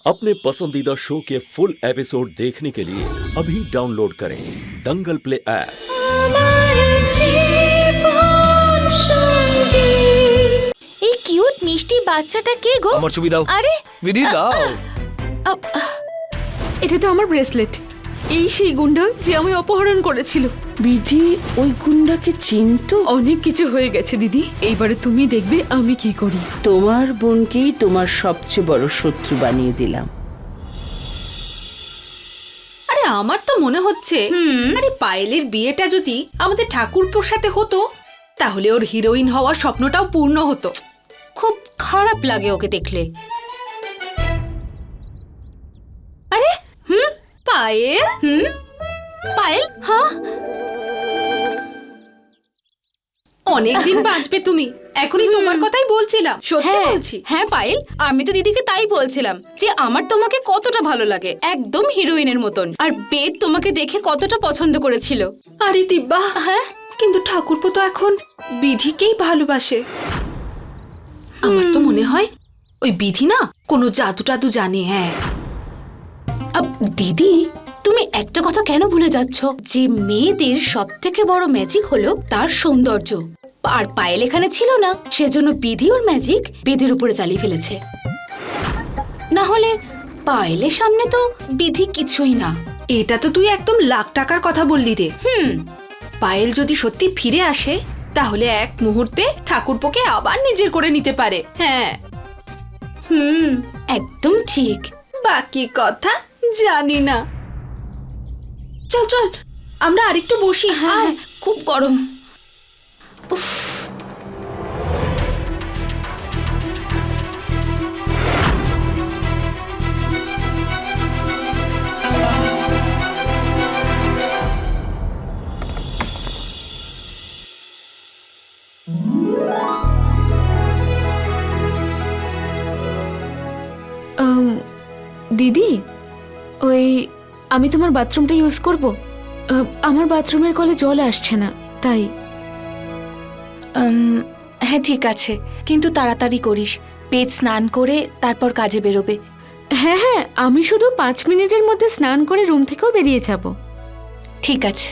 अपने पसंदीदा शो के फुल एपिसोड देखने के लिए अभी डाउनलोड करें दंगल प्ले ऐप। এই কিউট মিষ্টি বাচ্চাটা কে গো? আমার ছবি দাও। আরে বিধি দাও। এটা তো আমার ব্রেসলেট। এই সেই গুন্ডা যে আমায় অপহরণ করেছিল। বিধি ওই গুন্ডাকে চিনতো? অনেক কিছু হয়ে গেছে দিদি, এইবারে তুমি দেখবে আমি কি করি। তোমার বোনকেই তোমার সবচেয়ে বড় শত্রু বানিয়ে দিলাম। আরে আমার তো মনে হচ্ছে আরে পায়েলের বিয়েটা যদি আমাদের ঠাকুরপোর সাথে হতো তাহলে ওর হিরোইন হওয়ার স্বপ্নটাও পূর্ণ হতো। খুব খারাপ লাগে ওকে দেখলে। আরে পায়েল পায়েল, হ্যাঁ অনেকদিন বাঁচবে তুমি, এখনই তোমার কথাই বলছিলাম, সত্যি বলছি। হ্যাঁ পায়েল, আমি তো দিদিকে তাই বলছিলাম যে আমার তোমাকে কতটা ভালো লাগে, একদম হিরোইনের মতন। আর বেদ তোমাকে দেখে কতটা পছন্দ করেছিল। আরে দিব্যা, হ্যাঁ কিন্তু ঠাকুরপো তো এখন বিধিকেই ভালোবাসে। আমার তো মনে হয় ওই বিধি না কোনো জাদু টাদু জানে। হ্যাঁ দিদি, তুমি একটা কথা কেন ভুলে যাচ্ছ যে মেয়েদের সব থেকে বড় ম্যাজিক হলো তার সৌন্দর্য। আর পায়েল এখানে ছিল না, সেজন্য বিধি ওর ম্যাজিক বেদের উপরে চালিয়ে ফেলেছে। না হলে পায়েলের সামনে তো বিধি কিছুই না। এটা তো তুই একদম লাখ টাকার কথা বললি রে। পায়েল যদি সত্যি ফিরে আসে তাহলে এক মুহূর্তে ঠাকুরপোকে আবার নিজের করে নিতে পারে। হ্যাঁ একদম ঠিক। বাকি কথা জানি না। চল চল আমরা আরেকটু বসি। হ্যাঁ খুব গরম। উফ, দিদি, ওই আমি তোমার বাথরুমটা ইউজ করব। আমার বাথরুমের কলে জল আসছে না, তাই। হ্যাঁ ঠিক আছে, কিন্তু তাড়াতাড়ি করিস। পেট স্নান করে তারপর কাজে বেরোবে। হ্যাঁ হ্যাঁ, আমি শুধু 5 মিনিটের মধ্যে স্নান করে রুম থেকেও বেরিয়ে যাব। ঠিক আছে।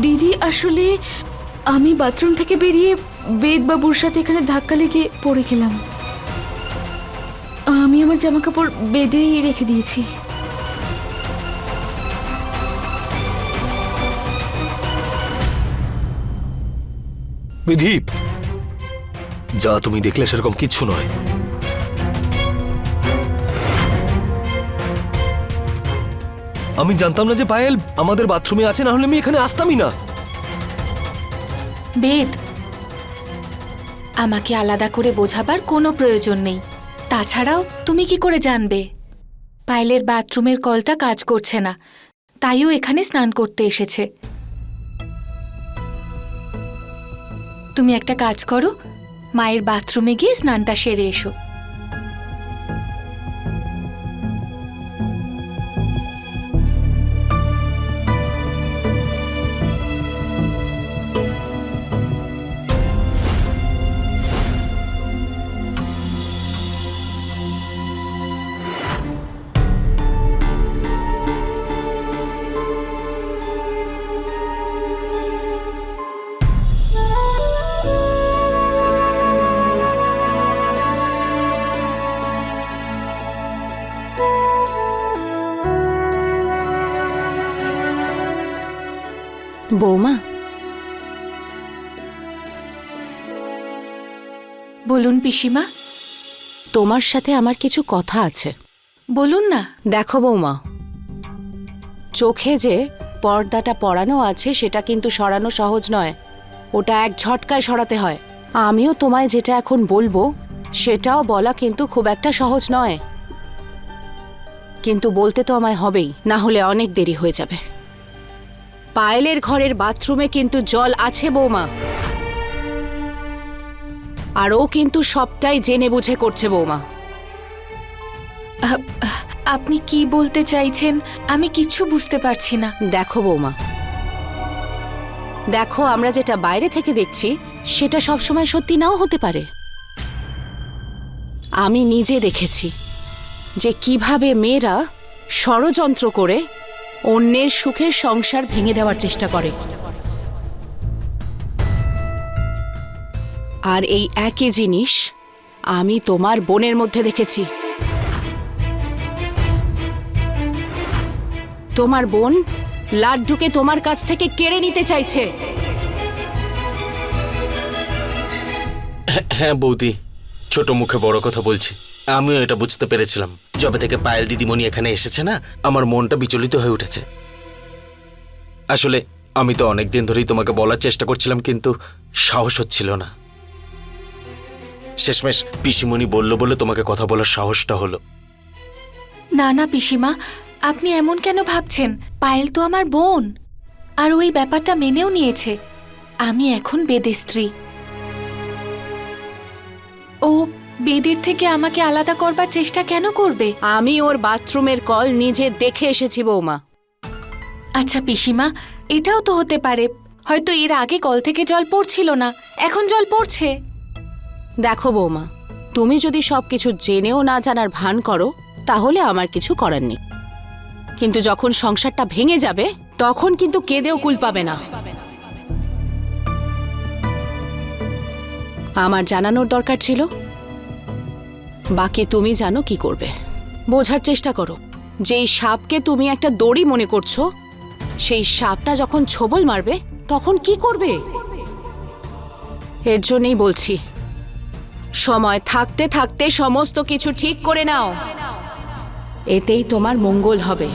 দিদি, আসলে আমি বাথরুম থেকে বেরিয়ে বেদ বাবুর সাথে এখানে ধাক্কা লেগে পড়ে গেলাম। আমি আমি আমার জামা কাপড় বেডেই রেখে দিয়েছি। বিধি, যা তুমি দেখলে সেরকম কিচ্ছু নয়। আমি জানতাম না যে পায়েল আমাদের বাথরুমে আছে, না হলে আমি এখানে আসতামই না। বেদ, আমাকে আলাদা করে বোঝাবার কোনো প্রয়োজন নেই। তাছাড়াও তুমি কি করে জানবে? পায়েলের বাথরুমের কলটা কাজ করছে না, তাইও এখানে স্নান করতে এসেছে। তুমি একটা কাজ করো, মায়ের বাথরুমে গিয়ে স্নানটা সেরে এসো। বৌমা, বলুন পিসিমা। তোমার সাথে আমার কিছু কথা আছে। বলুন না। দেখো বৌমা, চোখে যে পর্দাটা পরানো আছে সেটা কিন্তু সরানো সহজ নয়, ওটা এক ঝটকায় সরাতে হয়। আমিও তোমায় যেটা এখন বলবো সেটাও বলা কিন্তু খুব একটা সহজ নয়, কিন্তু বলতে তো আমায় হবেই, না হলে অনেক দেরি হয়ে যাবে। পায়েলের ঘরের বাথরুমে কিন্তু জল আছে বৌমা, আর ও কিন্তু সবটাই জেনে বুঝে করছে বৌমা। আপনি কি বলতে চাইছেন আমি কিচ্ছু বুঝতে পারছি না। দেখো বৌমা, দেখো আমরা যেটা বাইরে থেকে দেখছি সেটা সবসময় সত্যি নাও হতে পারে। আমি নিজে দেখেছি যে কিভাবে মেয়েরা ষড়যন্ত্র করে অন্যের সুখের সংসার ভেঙে দেওয়ার চেষ্টা করে, আর এই একই জিনিস আমি তোমার বোনের মধ্যে দেখেছি। তোমার বোন লাড্ডুকে তোমার কাছ থেকে কেড়ে নিতে চাইছে। হ্যাঁ বৌদি, ছোট মুখে বড় কথা বলছি। আমিও এটা বুঝতে পেরেছিলাম। যবে থেকে পায়েল দিদিমণি এখানে এসেছে না, আমার মনটা বিচলিত হয়ে উঠেছে। আসলে আমি তো অনেক দিন ধরেই তোমাকে বলার চেষ্টা করছিলাম, কিন্তু সাহস হচ্ছিল না। শেষমেশ পিসিমণি বলল বলে তোমাকে কথা বলার সাহসটা হলো। না না পিসিমা, আপনি এমন কেন ভাবছেন? পায়েল তো আমার বোন, আর ওই ব্যাপারটা মেনেও নিয়েছে। আমি এখন বেদের স্ত্রী। ও বেদের থেকে আমাকে আলাদা করবার চেষ্টা কেন করবে? আমি ওর বাথরুমের কল নিজে দেখে এসেছি বৌমা। আচ্ছা পিসিমা, এটাও তো হতে পারে হয়তো এর আগে কল থেকে জল পড়ছিল না, এখন জল পড়ছে। দেখো বৌমা, তুমি যদি সবকিছু জেনেও না জানার ভান করো তাহলে আমার কিছু করার নেই, কিন্তু যখন সংসারটা ভেঙে যাবে তখন কিন্তু কেঁদেও কুল পাবে না। আমার জানানোর দরকার ছিল, বাকি তুমি জানো কি করবে। বোঝার চেষ্টা করো, যেই সাপকে তুমি একটা দড়ি মনে করছো সেই সাপটা যখন ছোবল মারবে তখন কি করবে। এর জন্যই বলছি, সময় থাকতে থাকতে সমস্ত কিছু ঠিক করে নাও, এতেই তোমার মঙ্গল হবে।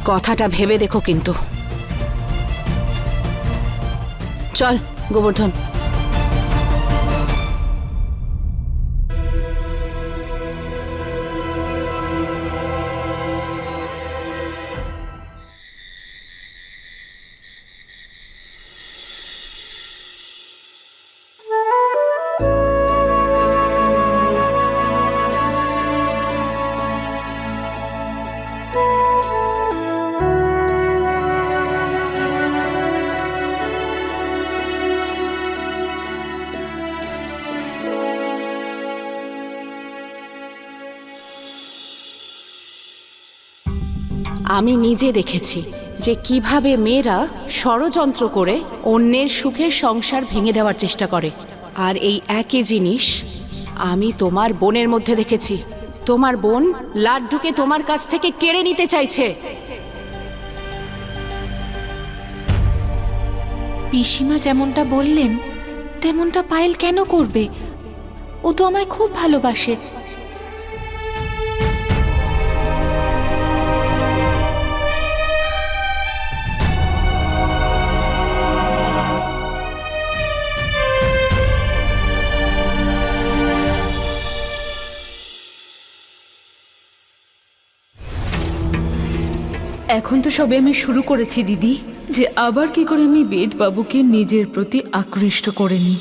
কথাটা ভেবে দেখো কিন্তু। চল গোবর্ধন। আমি নিজে দেখেছি যে কিভাবে মেয়েরা ষড়যন্ত্র করে অন্যের সুখের সংসার ভেঙে দেওয়ার চেষ্টা করে, আর এই একই জিনিস আমি তোমার বোনের মধ্যে দেখেছি। তোমার বোন লাড্ডুকে তোমার কাছ থেকে কেড়ে নিতে চাইছে। পিসিমা যেমনটা বললেন তেমনটা পায়েল কেন করবে? ও তো আমায় খুব ভালোবাসে। এখন তো সবে আমি শুরু করেছি দিদি, যে আবার কি করে আমি বেদ বাবুকে নিজের প্রতি আকৃষ্ট করে নিই।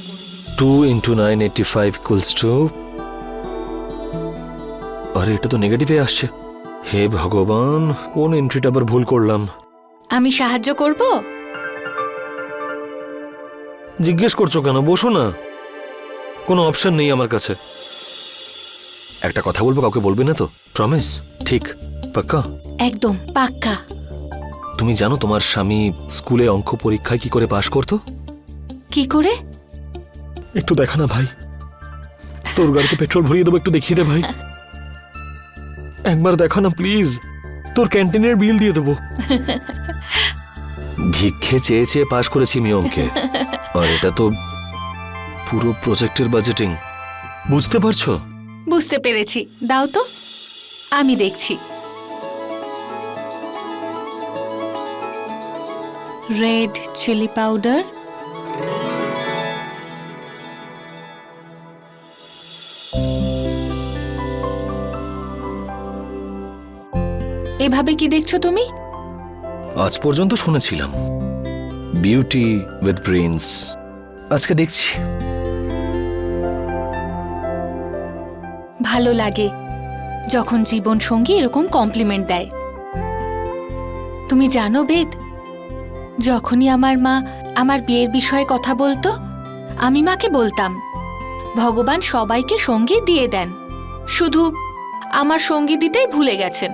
2 into 985 equals to... আরে এটা তো নেগেটিভে আসছে। হে ভগবান, কোন এন্ট্রিটা আবার ভুল করলাম? আমি সাহায্য করব? জিজ্ঞেস করছো কেন? বসো না, কোনো অপশন নেই আমার কাছে। একটা কথা বলবো, কাউকে বলবে না তো? প্রমিস? ঠিক? পাক্কা? একদম পাক্কা। তুমি জানো তোমার স্বামী স্কুলে অঙ্ক পরীক্ষায় কি করে পাশ করতো? কি করে? একটু দেখা না ভাই, তোর গাড়িতে পেট্রোল ভরিয়ে দেবো, একটু দেখিয়ে দে ভাই। একবার দেখা না প্লিজ, তোর ক্যান্টিনের বিল দিয়ে দেবো। ভিক্ষে চেয়ে চেয়ে পাশ করেছি আমি অঙ্কে, আর এটা তো পুরো প্রজেক্টের বাজেটিং। বুঝতে পারছো? বুঝতে পেরেছি, দাও তো, আমি দেখছি। রেড চিলি পাউডার, এভাবে কি দেখছো তুমি? আজ পর্যন্ত শুনেছিলাম বিউটি উইথ ব্রেইনস, আজকে দেখছি। ভালো লাগে যখন জীবন সঙ্গী এরকম কমপ্লিমেন্ট দেয়। তুমি জানো বেদ, যখনই আমার মা আমার বিয়ের বিষয়ে কথা বলতো, আমি মাকে বলতাম ভগবান সবাইকে সঙ্গী দিয়ে দেন, শুধু আমার সঙ্গী দিতেই ভুলে গেছেন।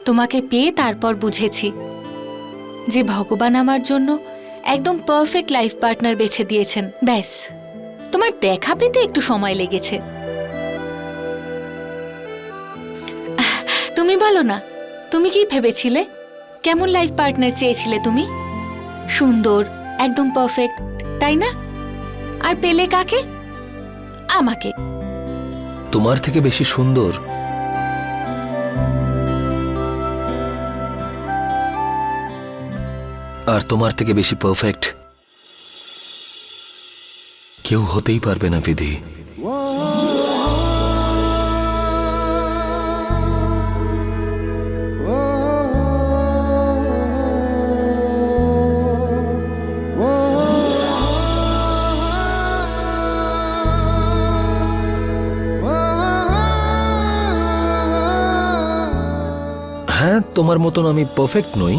তোমাকে পেয়ে তারপর বুঝেছি যে ভগবান আমার জন্য একদম পারফেক্ট লাইফ পার্টনার বেছে দিয়েছেন। ব্যাস, তোমার দেখা পেতে একটু সময় লেগেছে। তুমি বলো না, তুমি কি ভেবেছিলে? কেমন লাইফ পার্টনার চেয়েছিলে তুমি? সুন্দর, একদম পারফেক্ট, তাই না? আর পেলে কাকে? আমাকে। তোমার থেকে বেশি সুন্দর আর তোমার থেকে বেশি পারফেক্ট কেউ হতেই পারবে না বিধি। হ্যাঁ, তোমার মতন আমি পারফেক্ট নই,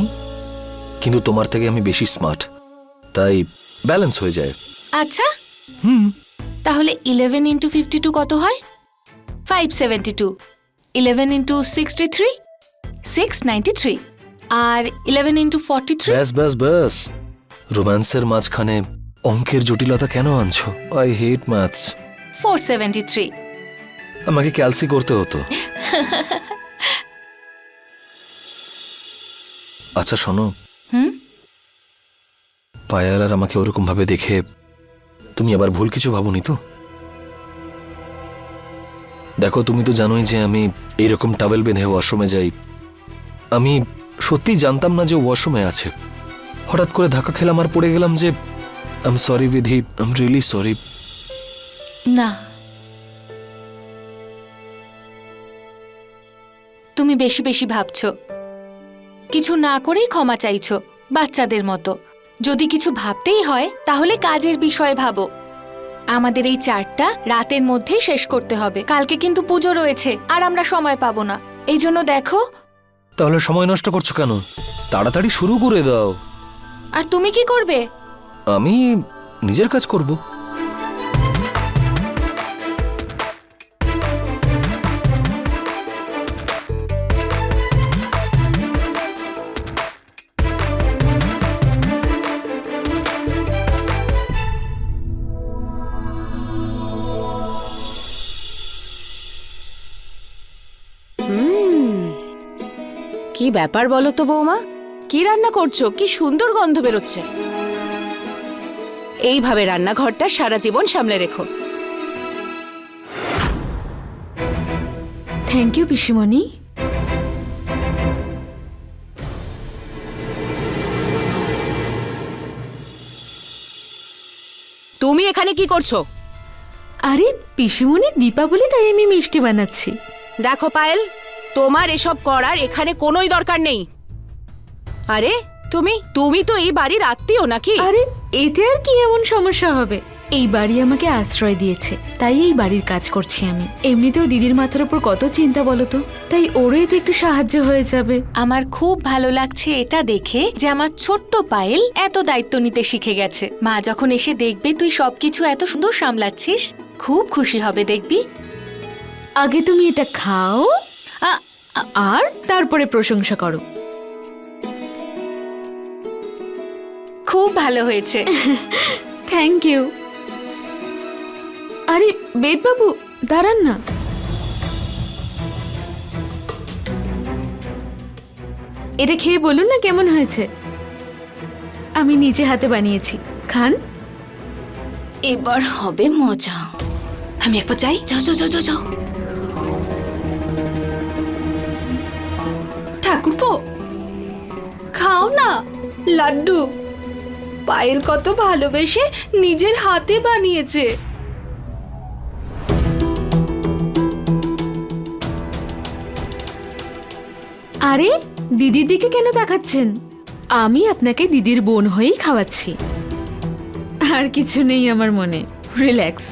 কিন্তু তোমার থেকে আমি বেশি স্মার্ট, তাই ব্যালেন্স হয়ে যায়। আচ্ছা, তাহলে 11 into 52 কত হয়? 572। 11 into 63 693। আর 11 into 43? ব্যাস ব্যাস ব্যাস, রোম্যান্সের মাঝখানে অঙ্কের জটিলতা কেন আনছো? I hate maths. 473। আমাকে ক্যালসি করতে হতো। আচ্ছা শোনো, পায়াল আর আমাকে ওরকম ভাবে দেখে তুমি আবার ভুল কিছু ভাবোনি তো? দেখো, তুমি তো জানোই যে আমি এইরকম টাওয়েল বেঁধে ওয়াশরুমে যাই। আমি সত্যি জানতাম না যে ওয়াশরুমে আছে। হঠাৎ করে ধাক্কা খেলাম আর পড়ে গেলাম। যে আই এম সরি বিধি, আই এম রিয়েলি সরি। না, তুমি বেশি বেশি ভাবছো। কিছু না করেই ক্ষমা চাইছো, বাচ্চাদের মতো। যদি কিছু ভাবতেই হয় তাহলে কাজের বিষয়ে ভাবো। আমাদের এই চারটা রাতের মধ্যেই শেষ করতে হবে। কালকে কিন্তু পুজো রয়েছে আর আমরা সময় পাবো না। এই জন্য দেখো। তাহলে সময় নষ্ট করছো কেন? তাড়াতাড়ি শুরু করে দাও। আর তুমি কি করবে? আমি নিজের কাজ করব। কি ব্যাপার বলো তো বৌমা, কি রান্না করছো? কি সুন্দর গন্ধ বেরোচ্ছে। এইভাবে রান্নাঘরটা সারা জীবন সামলে রেখো। থ্যাংক ইউ পিসিমণি। তুমি এখানে কি করছো? আরে পিসিমণি দীপাবলি, তাই আমি মিষ্টি বানাচ্ছি। দেখো পায়েল, তোমার এসব করার এখানে কোনোই দরকার নেই। আরে তুমি তো এই বাড়ির আত্মীয় নাকি? আরে এতে আর কি এমন সমস্যা হবে? এই বাড়ি আমাকে আশ্রয় দিয়েছে, তাই এই বাড়ির কাজ করছি আমি। এমনিতেও দিদির মাথার উপর কত চিন্তা বলো তো, তাই ওরও এতে একটু সাহায্য হয়ে যাবে। আমার খুব ভালো লাগছে এটা দেখে যে আমার ছোট্ট পায়েল এত দায়িত্ব নিতে শিখে গেছে। মা যখন এসে দেখবে তুই সবকিছু এত সুন্দর সামলাচ্ছিস, খুব খুশি হবে দেখবি। আগে তুমি এটা খাও আ- আর তারপরে প্রশংসা করো। খুব ভালো হয়েছে। Thank you. আরে বেদবাবু দাঁড়ান না। এটা খেয়ে বলুন না কেমন হয়েছে। আমি নিজে হাতে বানিয়েছি, খান। এবার হবে মজা। আমি একবার যাই। যাও যাও যাও যাও যাও। ঠাকুরপো, খাও না লাড্ডু। পায়েল কত ভালোবেসে নিজের হাতে বানিয়েছে। আরে দিদির দিকে কেন তাকাচ্ছেন? আমি আপনাকে দিদির বোন হয়েই খাওয়াচ্ছি। আর কিছু নেই আমার মনে। রিল্যাক্স,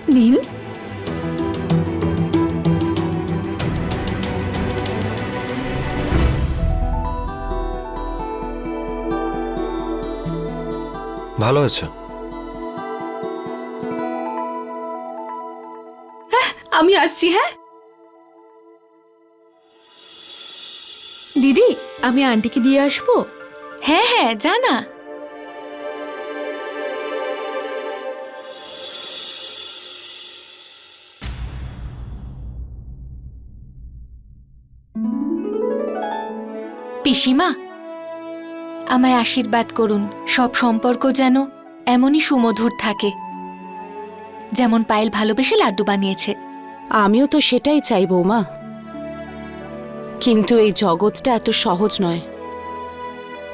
নিন। ভালো হয়েছে। আমি আসছি। হ্যাঁ দিদি, আমি আন্টিকে দিয়ে আসবো। হ্যাঁ হ্যাঁ, জানা। পিসিমা, আমায় আশীর্বাদ করুন, সব সম্পর্ক যেন এমনই সুমধুর থাকে, যেমন পায়েল ভালোবেসে লাড্ডু বানিয়েছে। আমিও তো সেটাই চাই বৌমা, কিন্তু এই জগৎটা এত সহজ নয়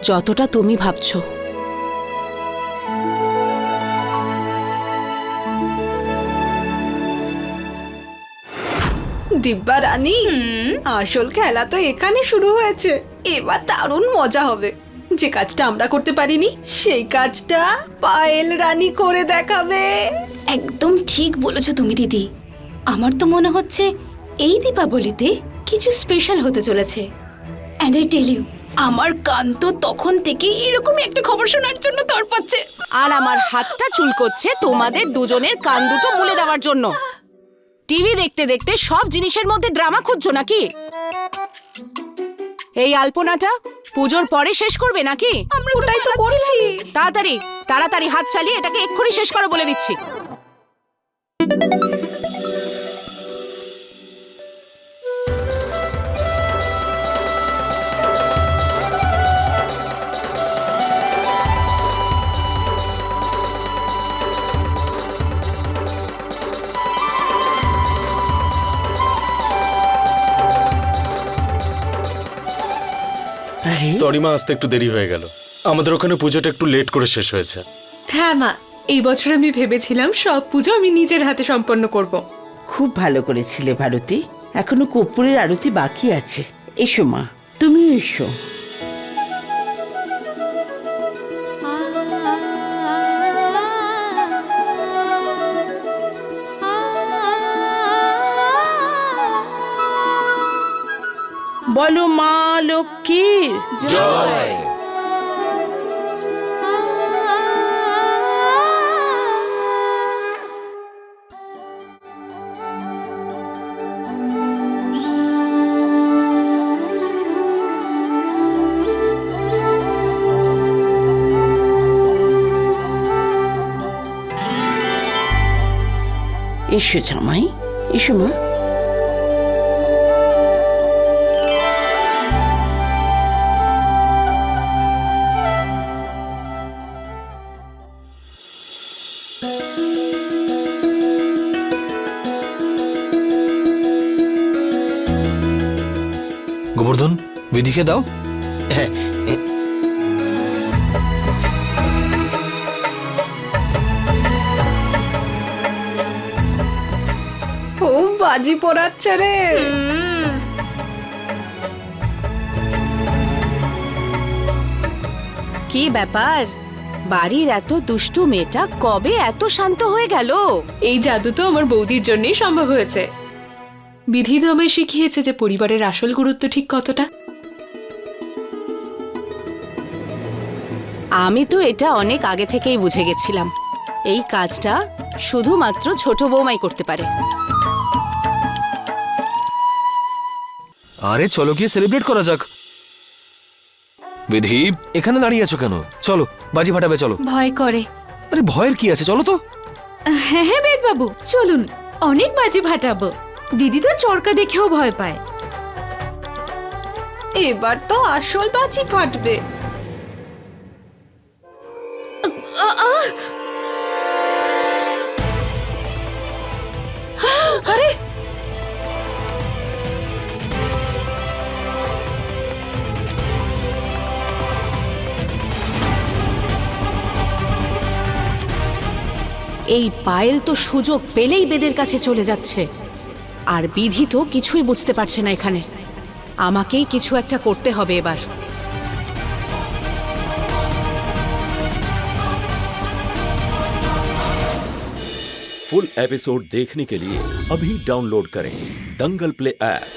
যতটা তুমি ভাবছো। দিব্যা রানী, আসল খেলা তো এখানে শুরু হয়েছে। এবার দারুণ মজা হবে। যে কাজটা আমরা করতে পারিনি সেই কাজটা পায়েল রানী করে দেখাবে। একদম ঠিক বলেছো তুমি দিদি। আমার তো মনে হচ্ছে এই দীপাবলিতে কিছু স্পেশাল হতে চলেছে। অ্যান্ড আই টেল ইউ, আমার কান তো তখন থেকে এরকমই একটা খবর শোনার জন্য তড়পাচ্ছে। আর আমার হাতটা চুলকোচ্ছে তোমাদের দুজনের কান দুটো মুলে দেওয়ার জন্য। টিভি দেখতে দেখতে সব জিনিসের মধ্যে ড্রামা খুঁজছো নাকি? এই আলপনাটা পুজোর পরে শেষ করবে নাকি? আমরা ওটাই তো করছি। তাড়াতাড়ি তাড়াতাড়ি হাত চালিয়ে এটাকে এক্ষুনি শেষ করো বলে দিচ্ছি। সরি মা, আসতে একটু দেরি হয়ে গেল। আমাদের ওখানে পুজোটা একটু লেট করে শেষ হয়েছে। হ্যাঁ মা, এই বছর আমি ভেবেছিলাম সব পুজো আমি নিজের হাতে সম্পন্ন করব। খুব ভালো করেছিলে ভারতী। এখনো কর্পূরের আরতি বাকি আছে। এসো মা, তুমিও এসো। বলো মা লক্ষ্মীর জয়। এসো জামাই, এসো মা। গোবর্ধন, বিধিকে দাও। হ্যাঁ, খুব বাজি পড়াচ্ছে রে। কি ব্যাপার, বাড়ির এত দুষ্টু মেয়েটা কবে এত শান্ত হয়ে গেল? এই জাদু তো আমার বৌদির জন্যই সম্ভব হয়েছে। বিধি তো আমায় শিখিয়েছে যে পরিবারের আসল গুরুত্ব ঠিক কতটা। আমি তো এটা অনেক আগে থেকেই বুঝে গেছিলাম। এই কাজটা শুধুমাত্র ছোট বৌমাই করতে পারে। আরে চলো গিয়ে সেলিব্রেট করা যাক। বিধি, এখানে দাঁড়িয়ে আছো কেন? চলো বাজি ফাটাবে, চলো। ভয় করে। আরে ভয়ের কি আছে, চলো তো। হ্যাঁ হ্যাঁ বেদ বাবু, চলুন, অনেক বাজি ফাটাবো। দিদি তো চরকা দেখেও ভয় পায়। এবার তো আসল বাজি ফাটবে। এই পায়েল তো সুযোগ পেলেই বেদের কাছে চলে যাচ্ছে, আর বিধি তো কিছুই বুঝতে পারছে না এখানে। আমাকেই কিছু একটা করতে হবে এবার। फुल एपिसोड देखने के लिए अभी डाउनलोड करें दंगल प्ले ऐप।